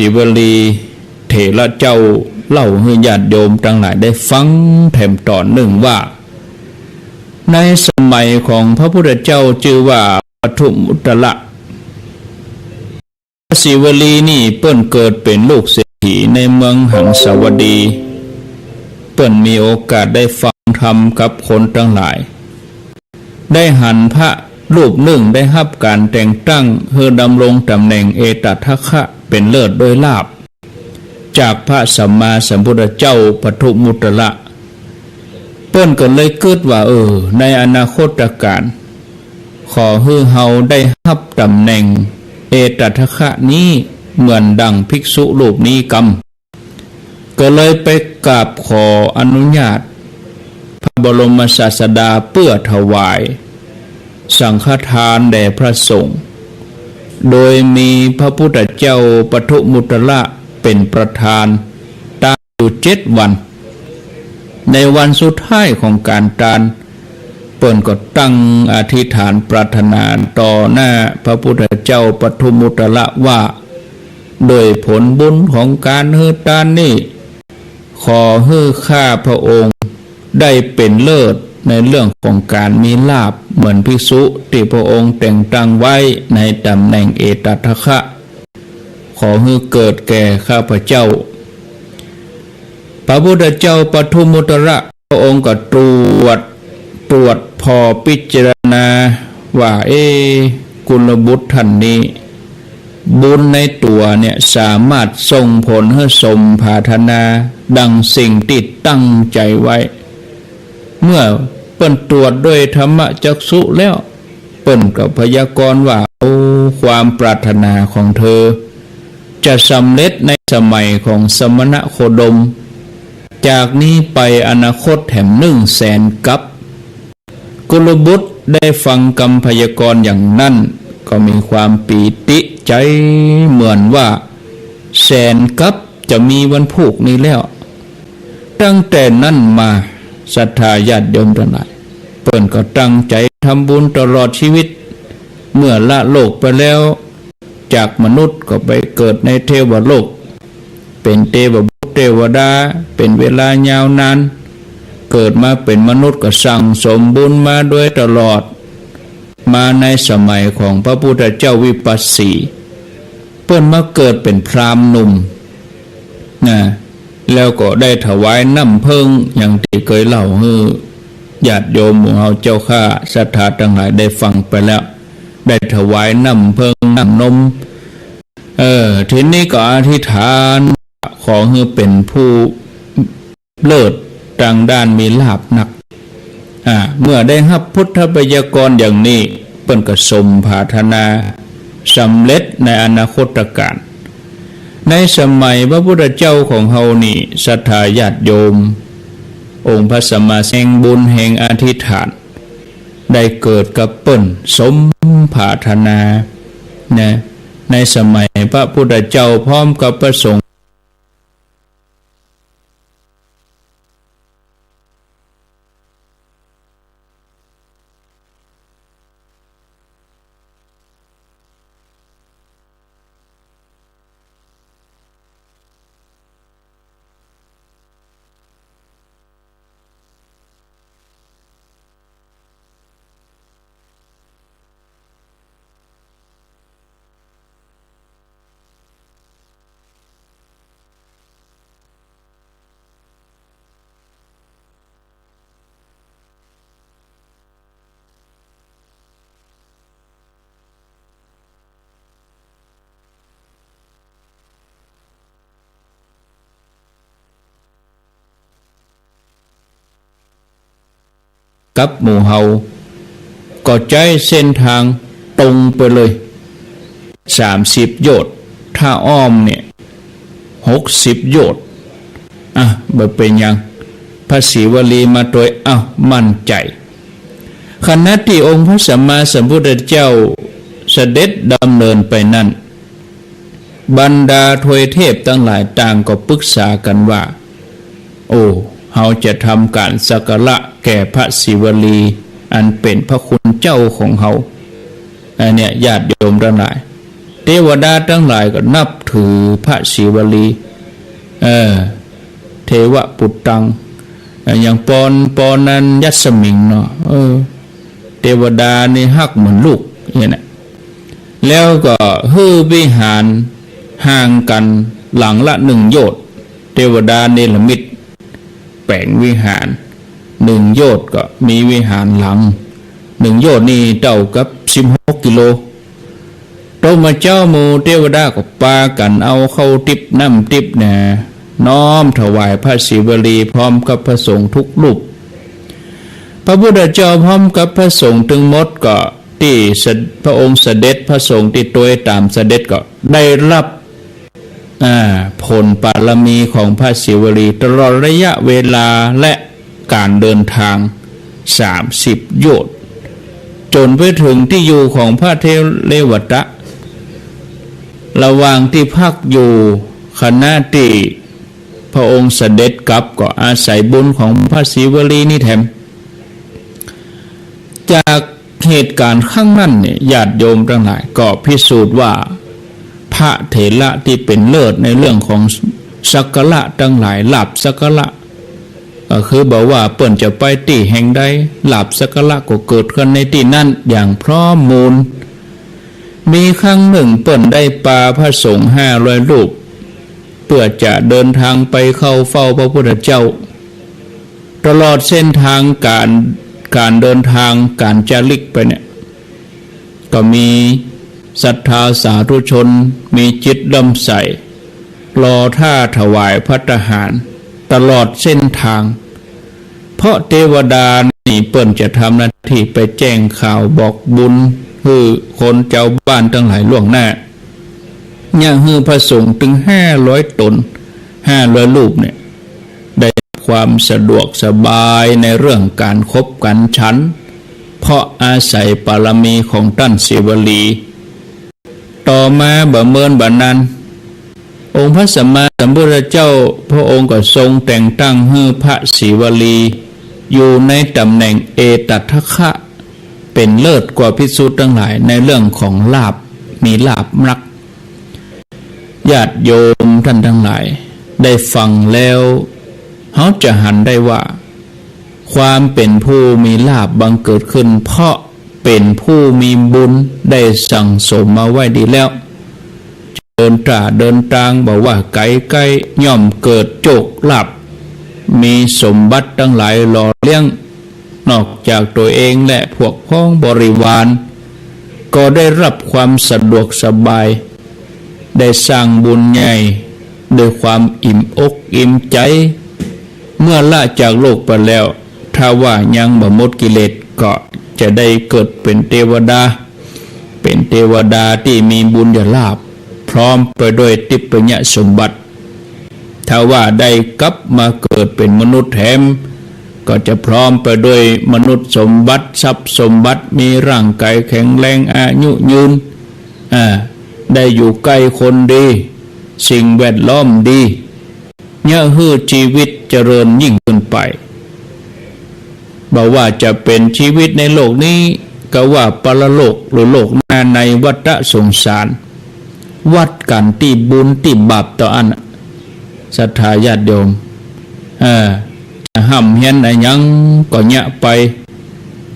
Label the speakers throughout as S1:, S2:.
S1: ศิวลีเถระเจ้าเล่าให้ญาติโยมทั้งหลายได้ฟังแถมต่อหนึ่งว่าในสมัยของพระพุทธเจ้าชื่อว่าปทุมอุตระศิวลีนี่เปิ้นเกิดเป็นลูกเศรษฐีในเมืองหังสาวดีเปิ้นมีโอกาสได้ฟังธรรมกับคนทั้งหลายได้หันพระรูปหนึ่งได้รับการแต่งตั้งเพื่อดำรงตำแหน่งเอตทัคคะเป็นเลิศโดยลาภจากพระสัมมาสัมพุทธเจ้าปทุมอุตระเปิ้นก็เลยคิดว่าในอนาคตการขอให้เฮาได้รับตำแหน่งเอตทัคคะนี้เหมือนดังภิกษุรูปนี้กำก็เลยไปกราบขออนุญาตพระบรมศาสดาเพื่อถวายสังฆทานแด่พระสงฆ์โดยมีพระพุทธเจ้าปทุมอุตระเป็นประธานตามอยู่7 วันในวันสุดท้ายของการตานเปิ้นก็ตั้งอธิษฐานปรารถนาต่อหน้าพระพุทธเจ้าปทุมอุตระว่าโดยผลบุญของการฮือตานนี้ขอให้ข้าพระองค์ได้เป็นเลิศในเรื่องของการมีลาภเหมือนภิกษุที่พระองค์แต่งตั้งไว้ในตำแหน่งเอตทัคคะขอให้เกิดแก่ข้าพเจ้าพระพุทธเจ้าปทุมอุตระพระองค์ก็ตรวจพอพิจารณาว่ากุลบุตรท่านนี้บุญในตัวเนี่ยสามารถส่งผลให้สมปรารถนาดังสิ่งที่ตั้งใจไว้เมื่อเปิ้นตรวจด้วยธรรมจักษุแล้วเปิ้นก็พยากรณ์ว่าความปรารถนาของเธอจะสำเร็จในสมัยของสมณโคดมจากนี้ไปอนาคตแถม100,000 กับกุลบุตรได้ฟังคำพยากรณ์อย่างนั้นก็มีความปีติใจเหมือนว่า100,000 กับจะมีวันพุกนี้แล้วตั้งแต่นั้นมาศรัทธาญาติโยมทั้งหลายเปิ้นก็ตั้งใจทำบุญตลอดชีวิตเมื่อละโลกไปแล้วจากมนุษย์ก็ไปเกิดในเทวโลกเป็นเทวบุตรเทวดาเป็นเวลายาวนานเกิดมาเป็นมนุษย์ก็สั่งสมบุญมาโดยตลอดมาในสมัยของพระพุทธเจ้าวิปัสสีเปิ้นมาเกิดเป็นพราหมณ์หนุ่มแล้วก็ได้ถวายน้ำเพิ่งอย่างที่เคยเล่าให้ญาติโยมของเราเจ้าข้าศรัทธาทั้งหลายได้ฟังไปแล้วได้ถวายน้ำเพิ่งน้ำนมทีนี้ก็อธิษฐานขอให้เป็นผู้เลิศทางด้านมีลาภนักเมื่อได้รับพุทธพยากรณ์อย่างนี้เปิ้นก็สมปรารถนาสำเร็จในอนาคตการในสมัยพระพุทธเจ้าของเฮานี่ศรัทธาญาติโยมองค์พระสัมมาสัมพุทธเจ้าแห่งบุญแห่งอธิษฐานได้เกิดกับเปิ้นสมปรารถนาในสมัยพระพุทธเจ้าพร้อมกับพระสงฆ์กับหมู่เฮาก็ใจเส้นทางตรงไปเลย30 โยชน์ถ้าอ้อมเนี่ย60 โยชน์บ่เป็นยังพระศิวลีมาโดยมั่นใจขณะที่องค์พระสัมมาสัมพุทธเจ้าเสด็จดำเนินไปนั้นบรรดาทวยเทพทั้งหลายต่างก็ปรึกษากันว่าเฮาจะทำการสักการะแก่พระศิวลีอันเป็นพระคุณเจ้าของเฮาเนี่ยญาติโยมทั้งหลาย ทวดาทั้งหลายก็นับถือพระศิวลีเทวปุตตังอย่างปอนนั้นยัสมิงเนาะเทวดานี่ฮักเหมือนลูกเนี่ยนะแล้วก็ฮือวิหารห่างกันหลังละ1 โยชน์เทวดาเนรมิตแปลงวิหาร1 โยชน์ก็มีวิหารหลัง1 โยชน์นี่เท่ากับ16 กิโลพระเจ้าหมู่เทวดาก็ปากันเอาเข้าติบน้ำติบเนี่ยน้อมถวายพระศิวลีพร้อมกับพระสงฆ์ทุกรูปพระพุทธเจ้าพร้อมกับพระสงฆ์ถึงหมดก็ที่พระองค์เสด็จพระสงฆ์ที่ตัวตามเสด็จก็ได้รับผลบารมีของพระศิวลีตลอดระยะเวลาและการเดินทาง30 โยชน์จนไปถึงที่อยู่ของพระเทเลวตะระหว่างที่พักอยู่ขณะที่พระองค์เสด็จกลับก็อาศัยบุญของพระศิวลีนี่แถมจากเหตุการณ์ข้างนั้นเนี่ยญาติโยมทั้งหลายก็พิสูจน์ว่าพระเถระที่เป็นเลิศในเรื่องของสักการะทั้งหลายลาภสักการะก็คือบอกว่าเปิ่นจะไปที่แห่งใดลาภสักการะก็เกิดขึ้นในที่นั้นอย่างพร้อมมูลมีครั้งหนึ่งเปิ่นได้ปาพระสงฆ์500 รูปเพื่อจะเดินทางไปเข้าเฝ้าพระพุทธเจ้าตลอดเส้นทางการเดินทางการจาริกไปเนี่ยก็มีศรัทธาสาธุชนมีจิตเลื่อมใสรอท่าถวายภัตตาหารตลอดเส้นทางเพราะเทวดานี่เปิ้นจะทำหน้าที่ไปแจ้งข่าวบอกบุญคือคนเจ้าบ้านทั้งหลายล่วงหน้าอย่างฮือพระสงฆ์ถึง500 ตน500 รูปเนี่ยได้ความสะดวกสบายในเรื่องการคบกันฉันเพราะอาศัยบารมีของท่านศิวลีต่อมาบ่เมินบ่นานองค์พระสัมมาสัมพุทธเจ้าพระองค์ก็ทรงแต่งตั้งให้พระศิวลีอยู่ในตำแหน่งเอตัทถะเป็นเลิศกว่าภิกษุทั้งหลายในเรื่องของลาภมีลาภมากญาติโยมท่านทั้งหลายได้ฟังแล้วเขาจะหันได้ว่าความเป็นผู้มีลาภบังเกิดขึ้นเพราะเป็นผู้มีบุญได้สั่งสมมาไว้ดีแล้วเดินทางบอกว่าไกลย่อมเกิดโชคลาภมีสมบัติทั้งหลายหล่อเลี้ยงนอกจากตัวเองและพวกพ้องบริวารก็ได้รับความสะดวกสบายได้สร้างบุญใหญ่ด้วยความอิ่มอกอิ่มใจเมื่อละจากโลกไปแล้วถ้าว่ายังบ่หมดกิเลสก็จะได้เกิดเป็นเทวดาที่มีบุญญาลาภพร้อมไปด้วยทิพยสมบัติถ้าว่าได้กลับมาเกิดเป็นมนุษย์แถมก็จะพร้อมไปด้วยมนุษย์สมบัติทรัพย์สมบัติมีร่างกายแข็งแรงอายุยืนได้อยู่ใกล้คนดีสิ่งแวดล้อมดีเนี่ยฮือชีวิตเจริญยิ่งขึ้นไปบอกว่าจะเป็นชีวิตในโลกนี้ก็ว่าปรโลกหรือโลกหน้าในวัฏสงสารวัดกันที่บุญที่บาปต่ออันศรัทธาญาติโยมจะห้ำเฮียนอะไรยังก็เนี้ยไป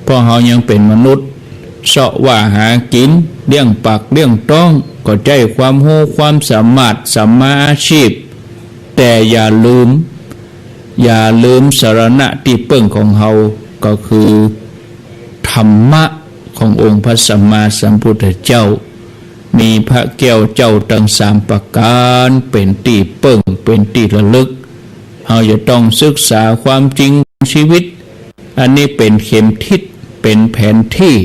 S1: เพราะเขายังเป็นมนุษย์เสาะว่าหากินเลี้ยงปากเลี้ยงท้องก็ใจความโหความสามารถสัมมาอาชีพแต่อย่าลืมสรณะที่เปิ้งของเขาก็คือธรรมะขององค์พระสัมมาสัมพุทธเจ้ามีพระแก้วเจ้าทั้ง3 ประการเป็นที่เปิ้งเป็นที่ระลึกเราจะต้องศึกษาความจริงชีวิตอันนี้เป็นเข็มทิศเป็นแผนที่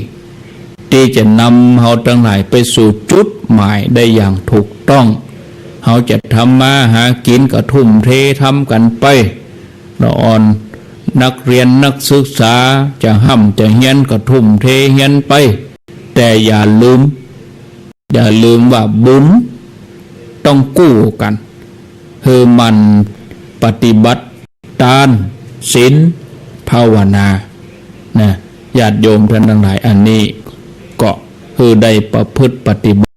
S1: ที่จะนำเราทั้งหลายไปสู่จุดหมายได้อย่างถูกต้องเราจะทำมาหากินก็ทุ่มเททำกันไปละอ่อนนักเรียนนักศึกษาจะห้ำจะเฮียนก็ทุ่มเทเฮียนไปแต่อย่าลืมว่าบุญต้องกู้กันคือมันปฏิบัติทานศีลภาวนานะญาติโยมท่านทั้งหลายอันนี้ก็คือได้ประพฤติปฏิบัติ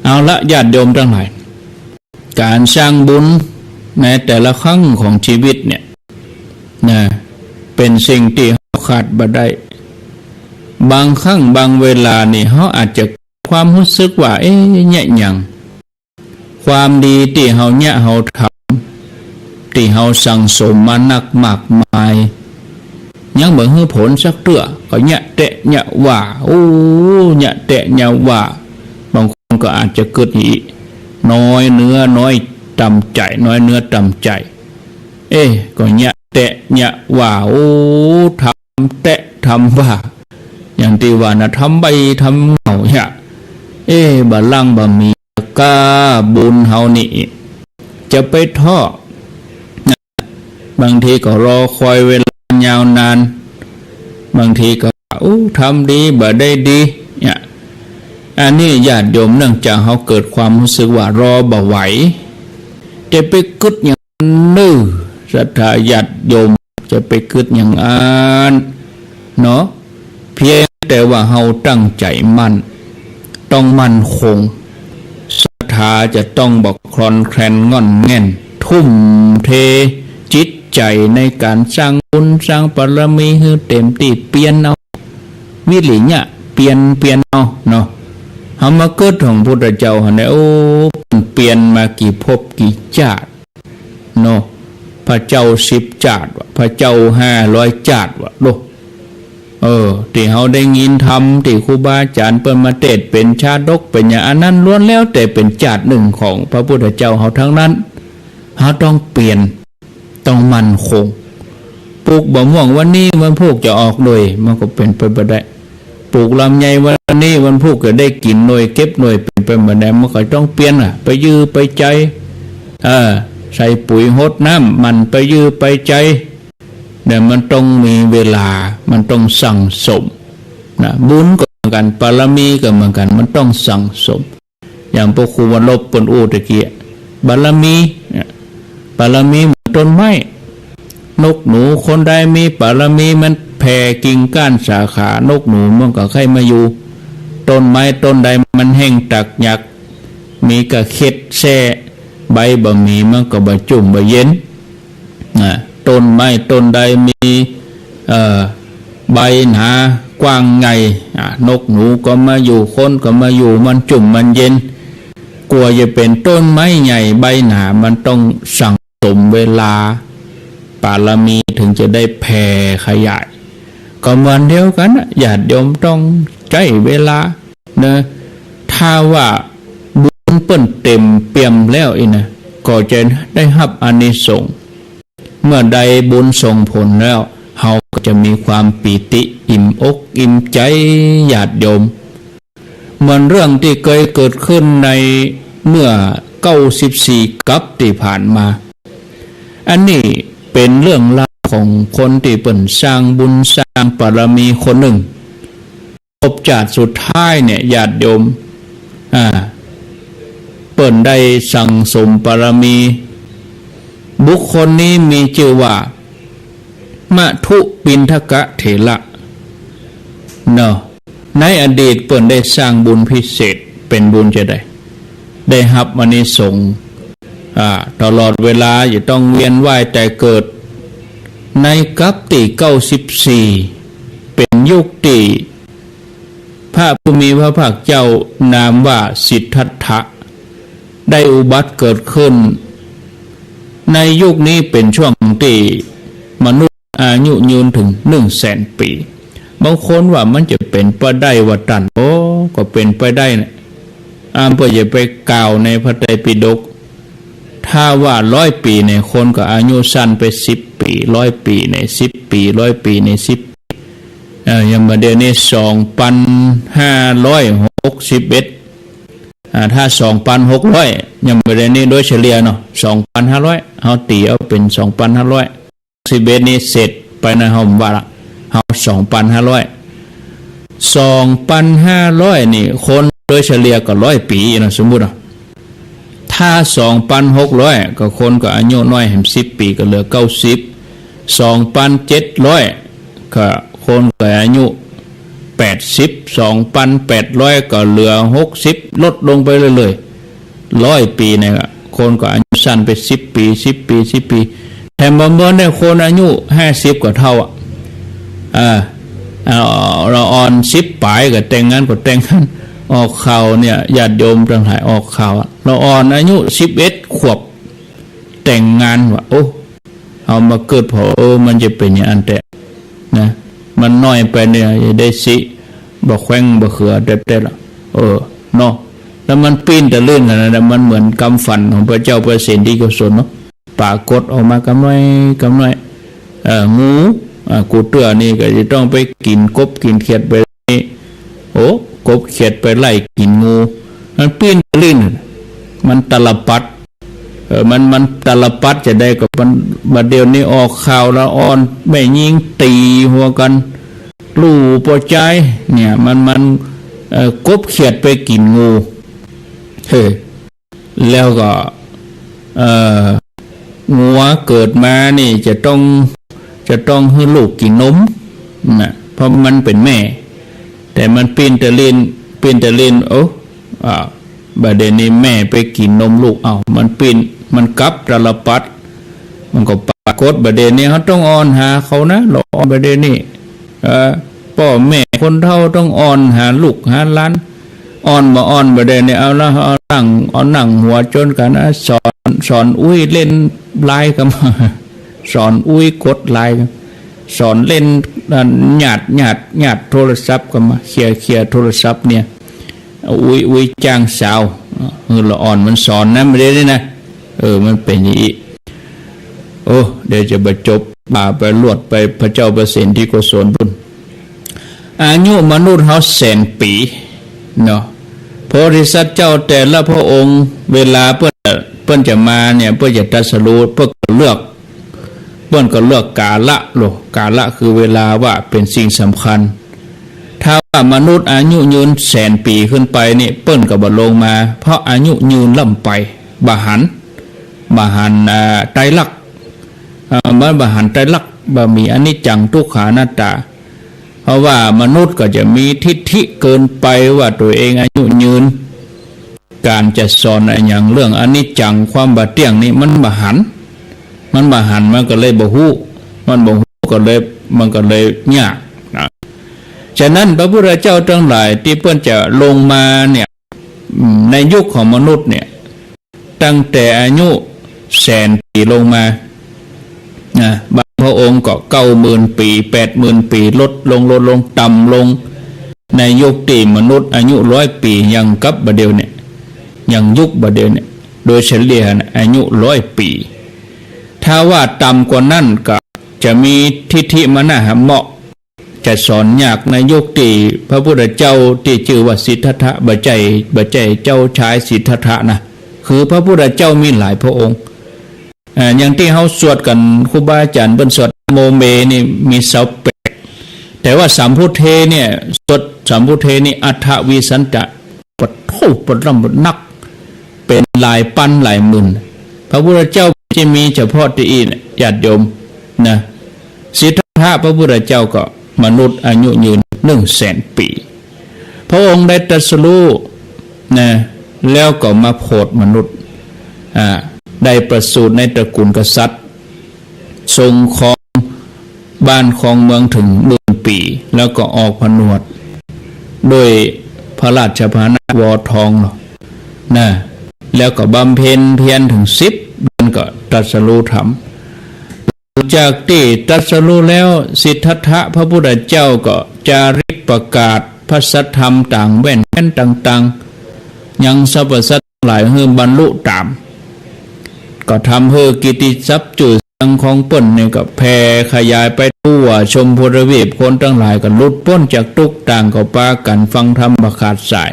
S1: เอาละญาติโยมทั้งหลายการสร้างบุญในแต่ละครั้งของชีวิตเนี่ยนะเป็นสิ่งที่เราขาดบ่ได้บางครั้งบางเวลานี่เขาอาจจะความรู้สึกว่าเนี่ยอย่างความดีที่เขาเนี่ยเขาทำที่เขาสั่งสมมานักมากมายยังเหมือนให้ผลสักเตื้อก็เนี่ยเตะเนี่ยว่าเนี่ยเตะเนี่ยว่าบางคนก็อาจจะเกิดอีน้อยเนื้อน้อยตำใจน้อยเนื้อตำใจก็เนี่ยเตะเนี่ยว่าทำเตะทำว่าอย่างที่ว่านะทำใบทำเหงาเนี่ยบะลังบะมีกาบุญเฮานี่จะไปท่อบางทีก็รอคอยเวลายาวนานบางทีก็ทำดีบ่ได้ดีเนี่ยอันนี้ญาติโยมเนื่องจากเขาเกิดความรู้สึกว่ารอบ่ไหวจะไปกึดอย่างนื้อศรัทธาญาติโยมจะไปกึดอย่างอันเนาะเพียงแต่ว่าเขาตั้งใจมั่นต้องมั่นคงศรัทธาจะต้องบอกคลอนแคลนงอนแง่นทุ่มเทจิตใจในการสร้างบุญสร้างบารมีให้เต็มที่เปลี่ยนเอาวิริยะเปลี่ยนเอาเนาะเขามาเกิดของพุทธเจ้าเนี่ยเปลี่ยนมากี่ภพกี่ชาติเนาะพระเจ้า10ชาติวะพระเจ้า500ชาติวะโลที่เขาได้ยินทำที่ครูบาอาจารย์เปิดมาเทศเป็นชาดกเป็นอย่างนั้นล้วนแล้วแต่เป็นชาติหนึ่งของพระพุทธเจ้าเขาทั้งนั้นเขาต้องเปลี่ยนต้องมั่นคงปลูกบ่ม่วงวันนี้วันพุธจะออกโดยมันก็เป็นไปไม่ได้ปลูกลำไยวันนี้วันพุธก็ได้กินหน่วยเก็บหน่วยเป็นไปไม่ได้มันก็ต้องเปลี่ยนไปยื้อไปใจใส่ปุ๋ยหดน้ำมันไปยื้อไปใจแต่มันต้องมีเวลามันต้องสั่งสมนะบุญก็เหมือนกันบารมีก็เหมือนกันมันต้องสั่งสมอย่างพวกครูวันลบปนอูตะเกียบารมีเหมือนต้นไม้นกหนูคนใดมีบารมีมันแผ่กิ่งก้านสาขานกหนูมันก็ใครมาอยู่ต้นไม้ต้นใดมันแห้งตักหยักมีกระเข็ดแซ่ใบบะหมี่มันก็บะจุ่มบะเย็นต้นไม้ต้นใดมีใบหนากว้างไงนกหนูก็มาอยู่คนก็มาอยู่มันจุ่มมันเย็นกลัวจะเป็นต้นไม้ใหญ่ใบหนามันต้องสั่งสมเวลาบารมีถึงจะได้แผ่ขยายก็เหมือนเดียวกันญาติโยมต้องใช้เวลานะถ้าว่าบุญเปิ้นเต็มเปี่ยมแล้วนะก็จะได้รับอานิสงส์เมื่อใดบุญส่งผลแล้วเฮาก็จะมีความปีติอิ่มอกอิ่มใจญาติโยมเหมือนเรื่องที่เคยเกิดขึ้นในเมื่อ94กับที่ผ่านมาอันนี้เป็นเรื่องราวของคนที่เปิ่นสร้างบุญสร้างบารมีคนหนึ่งพบชาติสุดท้ายเนี่ยญาติโยมเปิ่นได้สั่งสมบารมีบุคคลนี้มีชื่อว่ามทุปินทกะเถระเนาะในอดีตเปิ่นได้สร้างบุญพิเศษเป็นบุญจะได้รับอานิสงส์ตลอดเวลาอย่าต้องเวียนว่ายแต่เกิดในกัปติ94เป็นยุคที่พระผู้มีพระภาคเจ้านามว่าสิทธัตถะได้อุบัติเกิดขึ้นในยุคนี้เป็นช่วงที่มนุษย์อายุยืนถึง100,000 ปีบางคนว่ามันจะเป็นไปได้ว่าตันก็เป็นไปได้นะเพื่อจะไปกล่าวในพระไตรปิฎกถ้าว่า100 ปีในคนก็อายุสั้นไป10 ปี100 ปีใน10 ปี100 ปีใน10 ปีอย่างมาเดี๋ยวนี้2,561ถ้า 2,600 ยังไม่ได้นี่โดยเฉลี่ยเนาะ 2,500 เฮาตีเอาเป็น 2,500 11นี่เสร็จไปนะเฮาว่าละเฮา 2,500 2,500 นี่คนโดยเฉลี่ยก็100 ปีนะสมมุติถ้า 2,600 ก็คนก็อายุน้อยแห่ง10 ปีก็เหลือ90 2,700 ก็คนก็อายุ 82,800ก็เหลือ60ลดลงไปเรื่อยๆ100 ปีเนี่ยคนก็อายุสั้นไป10 ปีแถมบางเมื่อเนี่ยคนอายุ50กว่าเท่าเราอ่อน10ปลายก็แต่งงานออกข่าวเนี่ยญาติโยมทั้งหลายออกข่าวเราอ่อนอายุ11 ขวบแต่งงานว่าโอ้เอามาเกิดพอมันจะเป็นอย่างนั้นแต่นะมันน้อยไปเนี่ยได้สิบ่แขวงบ่เขือเด็ดๆละเนาะแล้วมันปีนแต่ลื่นขนาดนั้นมันเหมือนกำฝันของพระเจ้าเปอร์เซนที่กุศลเนาะปรากฏออกมากำน้อยงูกูเตื้อนี่ก็จะต้องไปกินกบกินเขียดไปกบเขียดไปไล่กินงูมันปีนลื่นมันตลปัดมันตลปัดจะได้กับมันมาเดี๋ยวนี้ออกข่าวละอ่อนไม่ยิงตีหัวกันลู่ปอใจเนี่ยมันกบเขียดไปกินงูแล้วก็งัวเกิดมานี่จะต้องให้ลูกกินนมนะเพราะมันเป็นแม่แต่มันปีนตะลินบัดเดี๋ยวนี้แม่ไปกินนมลูกมันปีนมันกลับตลปัดมันก็ปรากฏบัดเดี๋ยวนี้เขาต้องอ่อนหาเขานะหลอกบัดเดี๋ยวนี้พ่อแม่คนเฒ่าต้องอ่อนหาลูกหาหลานอ่อนบัดเดี๋ยวนี้เอานั่งหัวจนกันนะสอนอุ้ยเล่นไลน์กันสอนอุ้ยกดไลน์กันสอนเล่นหยาดโทรศัพท์กันมาเคลียร์โทรศัพท์เนี่ยอุ้ยจ้างสาวละอ่อนมันสอนนะไม่ได้นะมันเป็นอย่างนี้เดี๋ยวจะบรรจบไปลวดไปพระเจ้าเปอร์เซนที่กุศลบุญอายุมนุษย์เขา100,000 ปีเนาะโพธิสัตว์เจ้าแต่ละพระองค์เวลาเปิ้นจะมาเนี่ยเปิ้นจะตรัสรู้เปิ้นก็เลือกกาละคือเวลาว่าเป็นสิ่งสำคัญถ้าว่ามนุษย์อายุยืน100,000 ปีขึ้นไปนี่เปิ้นก็บ่ลงมาเพราะอายุยืนล่ำไปบาหันไตรลักษณ์บาหันไตรลักษณ์บ่มีอนิจจังทุกขังอนัตตาเพราะว่ามนุษย์ก็จะมีทิฏฐิเกินไปว่าตัวเองอายุยืนการจะสอนอย่างเรื่องอนิจจังความบ่เที่ยงนี่มันบาหันมันก็เลยบ่ฮู้มันก็เลยยากนะฉะนั้นพระพุทธเจ้าทั้งหลายที่เพิ่นจะลงมาเนี่ยในยุคของมนุษย์เนี่ยตั้งแต่อายุ100,000 ปีลงมานะบางพระองค์ก็90,000 ปี80,000 ปีลดลงต่ำลงในยุคที่มนุษย์อายุ100 ปียังกับบัดเดียวเนี่ยยังยุคบัดเดียวเนี่ยโดยเฉลี่ยอายุ100 ปีถ้าว่าต่ำกว่านั้นก็จะมีทิฏฐิมนะเหมาะจะสอนยากในยุคที่พระพุทธเจ้าที่ชื่อว่าสิทธัตถะบใจเจ้าชายสิทธัตถะนะคือพระพุทธเจ้ามีหลายพระองค์อย่างที่เขาสวดกันครูบาอาจารย์เพิ่นสวดโมเมนี่มี28แต่ว่าสัมพุทเทเนี่ยสวดสัมพุทเทนี่อัฏฐวิสัญจะปะโถปะรำนักเป็นหลายพันหลายหมื่นพระพุทธเจ้าจะมีเฉพาะที่ญาติโยมนะสิทธัตถะพระพุทธเจ้าก็มนุษย์อายุยืน100,000 ปีพระองค์ได้ตรัสรู้นะแล้วก็มาโปรดมนุษย์ได้ประสูติในตระกูลกษัตริย์ทรงครองบ้านครองเมืองถึง10,000 ปีแล้วก็ออกผนวดโดยพระราชพาหนะวอทองนะแล้วก็บำเพ็ญเพียรถึง10 เดือนก็ตรัสรู้ธรรมจากที่ตรัสรู้แล้วสิทธัตถะพระพุทธเจ้าก็จาริกประกาศพระสัทธรรมต่างแว่นต่างๆยังสรรพสัตว์หลายเฮือบรรลุตามก็ทำให้กิตติทรัพย์จุสังของเปิ้นเนี่ยก็แผ่ขยายไปทั่วชมพูทวีปคนทั้งหลายก็หลุดพ้นจากทุกข์ต่างก็ปากันฟังธรรมบ่ขาดสาย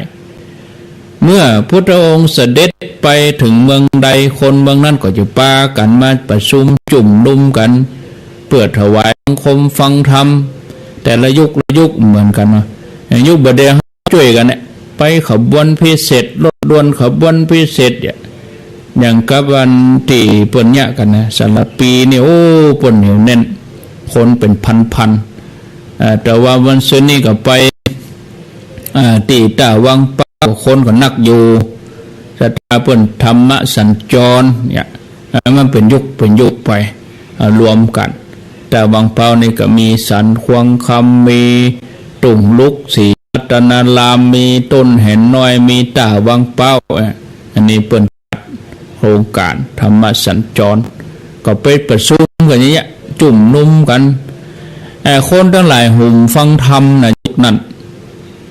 S1: เมื่อพุทธองค์เสด็จไปถึงเมืองใดคนเมืองนั้นก็จะปากันมาประชุมจุ่มนุมกันเพื่อถวายบังคมฟังธรรมแต่ละยุคเหมือนกันนะยุคบัดเดียวช่วยกันเนี่ยไปขบวนพิเศษรถด่วนขบวนพิเศษอย่างกับวันที่เปิ้นยะกันนะสารปีนี่โอ้เปิ้นเหนียวแน่นคนเป็นพันแต่ว่าวันศุกร์นี้ก็ไป ตีตาวังเป้าคนก็นักอยู่ศรัทธาเพิ่นธรรมะสัญจรเนี่ยมันเป็นยุคไปรวมกันแต่วังเป้านี่ก็มีสันควงคำมีตุ่งลุกศรีรัตนารามมีต้นเห็นน้อยมีตาวังเป้าอันนี้เปิ้นโครงการธรรมะสัญจรก็ไปประชุมกันอย่างเงี้ยจุ่มนุ่มกันคนทั้งหลายหุ่มฟังธรรมในยุคนั้น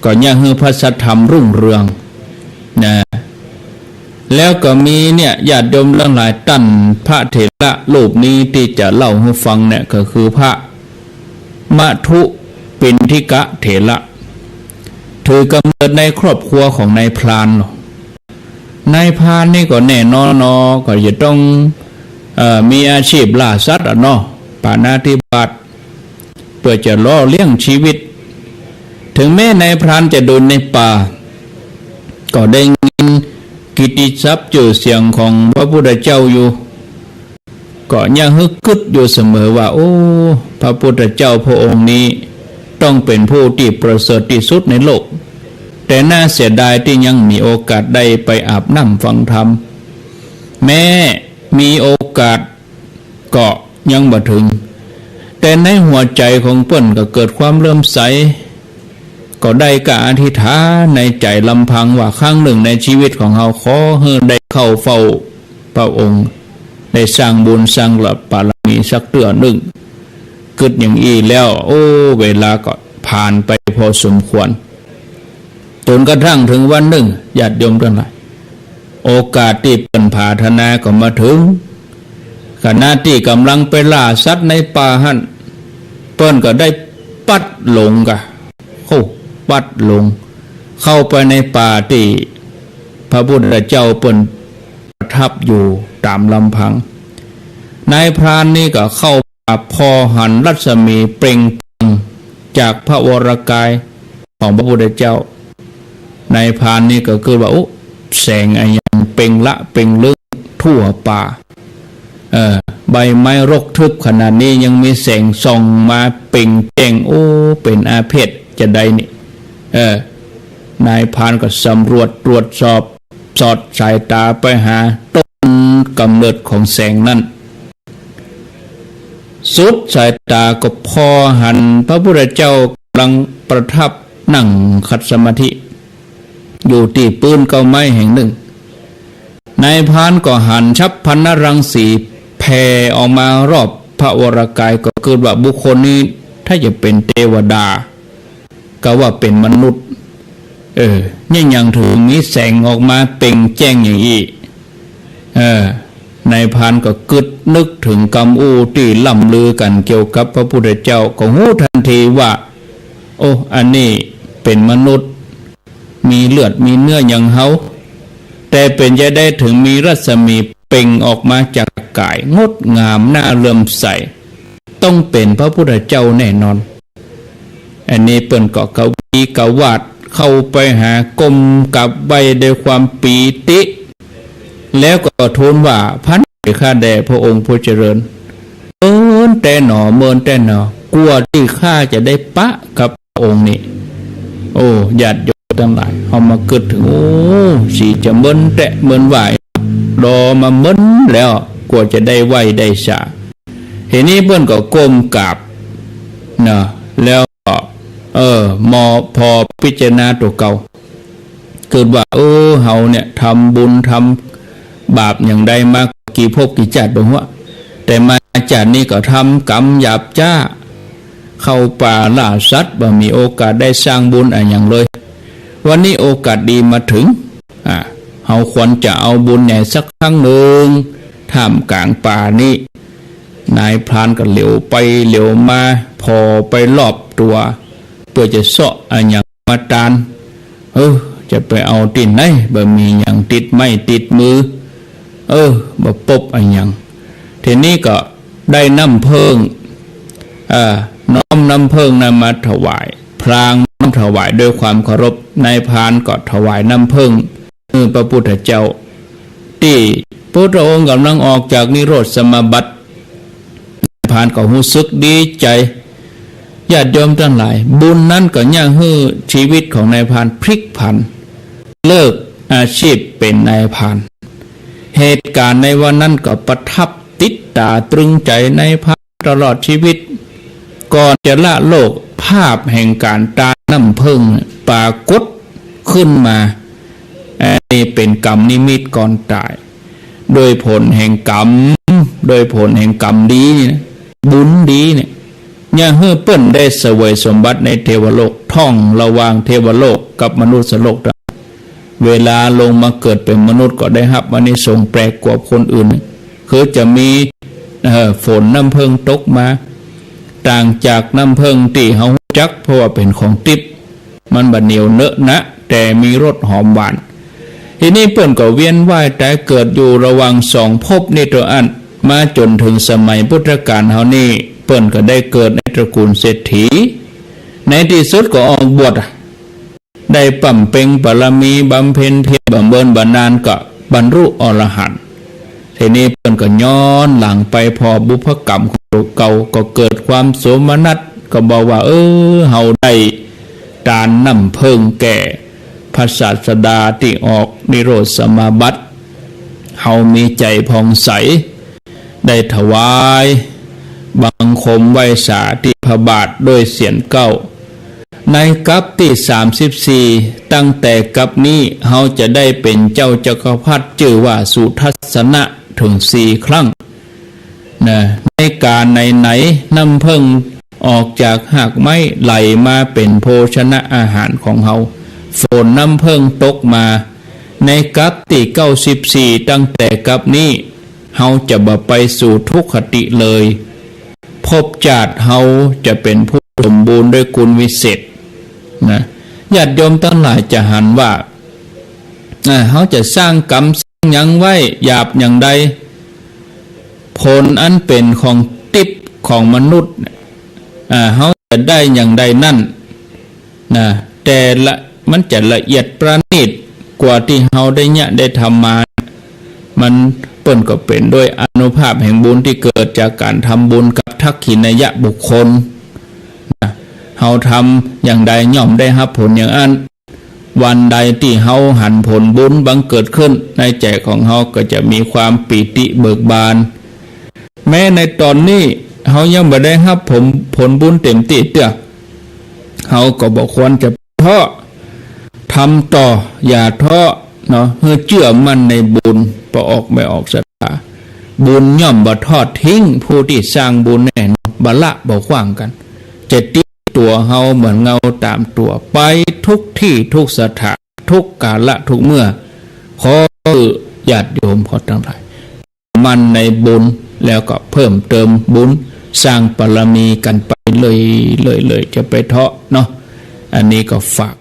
S1: ก็ยังให้พระสัทธรรมรุ่งเรืองนะแล้วก็มีเนี่ยญาติโยมทั้งหลายตั้นพระเถระรูปนี้ที่จะเล่าให้ฟังเนี่ยก็คือพระมัทุปินทิกะเถระถือกำเนิดในครอบครัวของนายพรานนายพรานนี่ก็แน่นอนก็จะต้องมีอาชีพล่าสัตว์เนาะปาณาธิบาตเพื่อจะล่อเลี้ยงชีวิตถึงแม้นายพรานจะโดนในป่าก็ได้ยินกิตติศัพท์ชื่อเสียงของพระพุทธเจ้าอยู่ก็ยังฮึกคึกอยู่เสมอว่าโอ้พระพุทธเจ้าพระองค์นี้ต้องเป็นผู้ที่ประเสริฐที่สุดในโลกแต่น่าเสียดายที่ยังมีโอกาสได้ไปอาบน้ำฟังธรรมแม้มีโอกาสก็ยังบ่ถึงแต่ในหัวใจของเปิ้นก็เกิดความเริ่มใสก็ได้กะอธิษฐานในใจลำพังว่าครั้งหนึ่งในชีวิตของเราขอให้ได้เข้าเฝ้าพระองค์ได้สร้างบุญสร้างบารมีสักเตื้อหนึ่งเกิดอย่างอี้แล้วโอ้เวลาก็ผ่านไปพอสมควรจนกระทั่งถึงวันหนึ่งญาติโยมทั้งหลายโอกาสที่เปิ้นปรารถนาก็มาถึงขณะที่กำลังไปล่าสัตว์ในป่าหั่นเปิ้นก็ได้ปัดหลงกะปัดหลงเข้าไปในป่าที่พระพุทธเจ้าเปิ้นประทับอยู่ตามลำพังนายพรานนี่ก็เข้าป่าพอหันรัศมีเปล่งปลั่งจากพระวรกายของพระพุทธเจ้านายพรานนี่ก็คือว่าแสงอะไรอย่างเปล่งละเปล่งลึกทั่วป่าใบไม้รกทึบขนาดนี้ยังมีแสงส่องมาเปล่งแจ้งเป็นอาเพศจะได้นี่นายพรานก็สำรวจตรวจสอบสอดสายตาไปหาต้นกำเนิดของแสงนั้นสุดสายตาก็พอหันพระพุทธเจ้ากำลังประทับนั่งขัดสมาธิอยู่ที่ปืนเก้าไม้แห่งหนึ่งนายพรานก็หันชับพันนรังสีแผ่ออกมารอบพระวรกายก็เกิดว่าบุคคลนี้ถ้าจะเป็นเทวดาก็ว่าเป็นมนุษย์นี่ยังถึงมีแสงออกมาเปล่งแจ้งอย่างนี้นายพรานก็กึดนึกถึงคำอู้ที่ล่ำลือกันเกี่ยวกับพระพุทธเจ้าก็หู้ทันทีว่าอันนี้เป็นมนุษย์มีเลือดมีเนื้ออย่างเฮาแต่เป็นจะได้ถึงมีรัศมีเปล่งออกมาจากกายงดงามน่าเลื่อมใสต้องเป็นพระพุทธเจ้าแน่นอนอันนี้เปิ้นก็กวีกวาดเข้าไปหากรมกับใบด้วยความปีติแล้วก็ทูลว่าพันข้าแด่พระองค์ผู้เจริญเมินแต่หนอกลัวที่ข้าจะได้ปะกับพระองค์นี่ญาติโยมทั้งหลายเอามาเกิดถึงสีจะเมินแต่เมินไหวรอมาเมินแล้วกลัวจะได้ไหวได้สาเห็นนี้เพิ่นก็ก้มกราบนะแล้วมอพอพิจารณาตัวเก่าเกิดว่าเฮาเนี่ยทำบุญทำบาปอย่างใดมากี่ภพกี่ชาติบ่ฮู้แต่มาชาตินี้ก็ทำกรรมหยาบจ้าเข้าป่าล่าสัตว์บ่มีโอกาสได้สร้างบุญอะไรอย่างเลยวันนี้โอกาสดีมาถึงเฮาควรจะเอาบุญใหญ่สักครั้งหนึ่งท่ามกลางป่านี้นายพรานก็เหลียวไปเหลียวมาพอไปรอบตัวเพื่อจะเสาะอย่างมาตานจะไปเอาตินไหนบ่มีอย่างติดไม่ติดมือบ่ปบอย่างทีนี้ก็ได้น้ำเพิงน้อมน้ำเพิงนั้นมาถวายพรางน้ำถวายด้วยความเคารพนายพรานก็ถวายน้ำเพิงพระพุทธเจ้าที่พระองค์กำลังออกจากนิโรธสมาบัตินายพรานก็รู้สึกดีใจ ญาติโยมทั้งหลายบุญนั้นก็ย่างให้ชีวิตของนายพรานพลิกผันเลิกอาชีพเป็นนายพรานเหตุการณ์ในวันนั้นก็ประทับติดตาตรึงใจนายพรานตลอดชีวิตก่อนจะละโลกภาพแห่งการตายน้ำพึ่งปรากฏขึ้นมานี่เป็นกรรมนิมิตก่อนตายโดยผลแห่งกรรมโดยผลแห่งกรรมดีเนี่ยบุญดีเนี่ยย่าเฮือเปิ้นได้เสวยสมบัติในเทวโลกท่องระหว่างเทวโลกกับมนุษย์โลกเวลาลงมาเกิดเป็นมนุษย์ก็ได้รับอานิสงส์แปลกกว่าคนอื่นคือจะมีฝนน้ำเพิงตกมาต่างจากน้ำเพิงที่เฮาจักเพราะว่าเป็นของติบมันบะเหนียวเนอะนะแต่มีรสหอมหวานทีนี้เปิ้นก็เวียนว่ายแต่เกิดอยู่ระหว่างสองภพนี่ตัวอันมาจนถึงสมัยพุทธกาลเฮานี่เปิ้นก็ได้เกิดในตระกูลเศรษฐีในที่สุดก็ออกบวชได้ปั่มเป่งบารมีบำเพ็ญเพียรบำเพ็ญบานานก็บรรลุอรหันต์ทีนี้เปิ้นก็ย้อนหลังไปพอบุพกรรมของเก่าก็เกิดความโสมนัสก็บอกว่าเฮาได้ทานน้ำเพิงแก่พระศาสดาที่ออกนิโรธสมาบัติเฮามีใจผ่องใสได้ถวายบังคมไหว้สาที่พระบาทด้วยเสียงเก้าในกัปที่34ตั้งแต่กัปนี้เฮาจะได้เป็นเจ้าจักรพรรดิชื่อว่าสุทัศนะถึง4 ครั้งนะในการไหนน้ำเพิ่งออกจากหากไม้ไหลมาเป็นโภชนะอาหารของเฮาฝนน้ำเพิ่งตกมาในกัปที่94ตั้งแต่กัปนี้เฮาจะบ่ไปสู่ทุกขติเลยภพชาติเฮาจะเป็นผู้สมบูรณ์ด้วยกุลวิเศษนะญาติโยมทั้งหลายจะหันว่าเฮาจะสร้างกรรมสร้างหยังไว้หยาบอย่างใดผลอันเป็นของติบของมนุษย์เฮาจะได้อย่างใดนั่นนะแต่ละมันจะละเอียดประณีตกว่าที่เฮาได้เนี่ยได้ทำมามันเปิ้นก็เป็นด้วยอานุภาพแห่งบุญที่เกิดจากการทำบุญกับทักขิณยบุคคลเฮาทำอย่างใดย่อมได้รับผลอย่างนั้นวันใดที่เฮาหันผลบุญบังเกิดขึ้นในใจของเฮาก็จะมีความปิติเบิกบานแม้ในตอนนี้เฮายังบ่ได้รับผลบุญเต็มที่เด้อเฮาก็บ่ควรจะท้อทำต่ออย่าท้อเนาะเพื่อเชื่อมั่นในบุญบ่ออกไม่ออกศรัทธาบุญย่อมบ่ทอดทิ้งผู้ที่สร้างบุญแน่นอนบ่ละบ่ขวางกันจะติดตัวเฮาเหมือนเงาตามตัวไปทุกที่ทุกสถานทุกกาลทุกเมื่อขอญาติโยมขอทั้งหลายมันในบุญแล้วก็เพิ่มเติมบุญสร้างบารมีกันไปเลยจะไปเทาะเนาะอันนี้ก็ฝาก